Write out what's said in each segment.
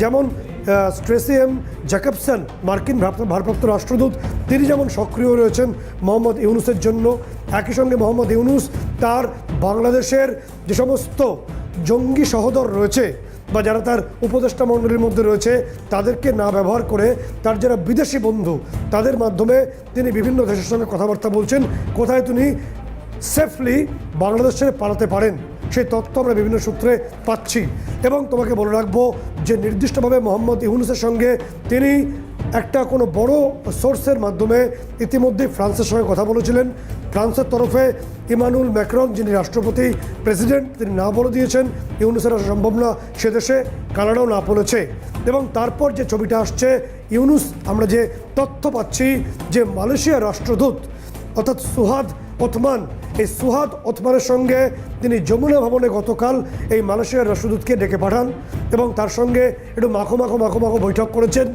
যেমন Stacy M Jacobson মার্কিন ভারপ্রাপ্ত রাষ্ট্রদূত, তিনি যেমন সক্রিয় রয়েছেন মোহাম্মদ ইউনূসের জন্য, একই সঙ্গে মোহাম্মদ ইউনূস তার বাংলাদেশের যে সমস্ত জঙ্গি সহোদর রয়েছে বা যারা তার উপদেষ্টা মণ্ডলীর মধ্যে রয়েছে তাদেরকে না ব্যবহার করে তার যারা বিদেশি বন্ধু তাদের মাধ্যমে তিনি বিভিন্ন দেশের সঙ্গে কথাবার্তা বলছেন, কোথায় তিনি সেফলি বাংলাদেশ ছেড়ে পালাতে পারেন সেই তথ্য আমরা বিভিন্ন সূত্রে পাচ্ছি। এবং তোমাকে বলে রাখবো যে নির্দিষ্টভাবে মোহাম্মদ ইউনূসের সঙ্গে তিনি একটা কোনো বড় সোর্সের মাধ্যমে ইতিমধ্যেই ফ্রান্সের সঙ্গে কথা বলেছিলেন। ফ্রান্সের তরফে ইমানুয়েল ম্যাক্রন, যিনি রাষ্ট্রপতি প্রেসিডেন্ট, তিনি না বলে দিয়েছেন ইউনূসের আসা সম্ভব না সে দেশে, কানাডাও না বলেছে। এবং তারপর যে ছবিটা আসছে, ইউনূস, আমরা যে তথ্য পাচ্ছি যে মালয়েশিয়ার রাষ্ট্রদূত অর্থাৎ সুহাদ ওথমান, এই সুহাদ ওথমানের সঙ্গে তিনি যমুনা ভবনে গতকাল এই মালয়েশিয়ার রাষ্ট্রদূতকে ডেকে পাঠান এবং তার সঙ্গে একটু মাখো বৈঠক করেছেন।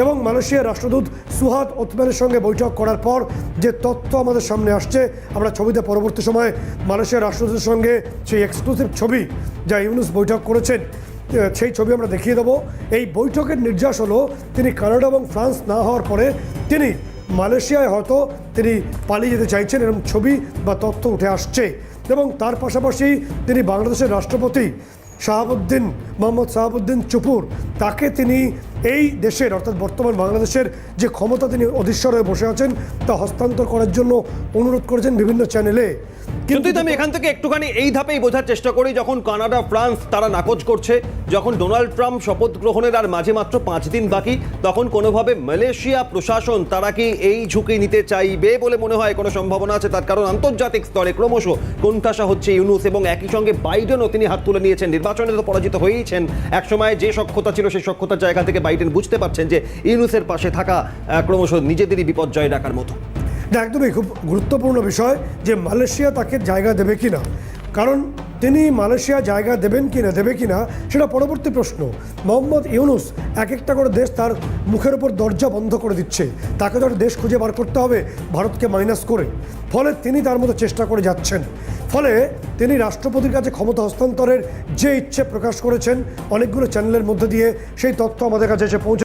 এবং মালয়েশিয়ার রাষ্ট্রদূত সুহাদ ওথমানের সঙ্গে বৈঠক করার পর যে তথ্য আমাদের সামনে আসছে, আমরা ছবিতে পরবর্তী সময়ে মালয়েশিয়ার রাষ্ট্রদূতের সঙ্গে সেই এক্সক্লুসিভ ছবি যা ইউনূস বৈঠক করেছেন সেই ছবি আমরা দেখিয়ে দেবো। এই বৈঠকের নির্যাস হলো তিনি কানাডা এবং ফ্রান্স না হওয়ার পরে তিনি মালয়েশিয়ায় হয়তো তিনি পালিয়ে যেতে চাইছেন, এরকম ছবি বা তথ্য উঠে আসছে। এবং তার পাশাপাশি তিনি বাংলাদেশের রাষ্ট্রপতি মোহাম্মদ শাহাবুদ্দিন চুপুর, তাকে তিনি এই দেশের অর্থাৎ বর্তমান বাংলাদেশের যে ক্ষমতা তিনি অধীশ্বর হয়ে বসে আছেন তা হস্তান্তর করার জন্য অনুরোধ করেছেন বিভিন্ন চ্যানেলে। কিন্তু আমি এখান থেকে একটুখানি এই ধাপেই বোঝার চেষ্টা করি, যখন কানাডা ফ্রান্স তারা নাকচ করছে, যখন ডোনাল্ড ট্রাম্প শপথ গ্রহণের আর মাঝে মাত্র 5 দিন বাকি, তখন কোনোভাবে মালয়েশিয়া প্রশাসন তারা কি এই ঝুঁকি নিতে চাইবে বলে মনে হয় কোনো সম্ভাবনা আছে? তার কারণ আন্তর্জাতিক স্তরে ক্রমশ কোণঠাসা হচ্ছে ইউনূস এবং একই সঙ্গে বাইডেনও তিনি হাত তুলে নিয়েছেন, নির্বাচনে তো পরাজিত হয়েইছেন। একসময় যে সক্ষমতা ছিল সেই সক্ষমতার জায়গা থেকে বাইডেন বুঝতে পারছেন যে ইউনূসের পাশে থাকা ক্রমশ নিজেদেরই বিপর্যয় ডাকার মতো। না, একদমই খুব গুরুত্বপূর্ণ বিষয় যে মালয়েশিয়া তাকে জায়গা দেবে কিনা, কারণ তিনি মালয়েশিয়া জায়গা দেবেন কিনা সেটা পরবর্তী প্রশ্ন। মোহাম্মদ ইউনূস এক একটা করে দেশ তার মুখের উপর দরজা বন্ধ করে দিচ্ছে, তাকে তো দেশ খুঁজে বার করতে হবে ভারতকে মাইনাস করে, ফলে তিনি তার মতো চেষ্টা করে যাচ্ছেন। ফলে তিনি রাষ্ট্রপতির কাছে ক্ষমতা হস্তান্তরের যে ইচ্ছে প্রকাশ করেছেন অনেকগুলো চ্যানেলের মধ্যে দিয়ে, সেই তথ্য আমাদের কাছে এসে পৌঁছে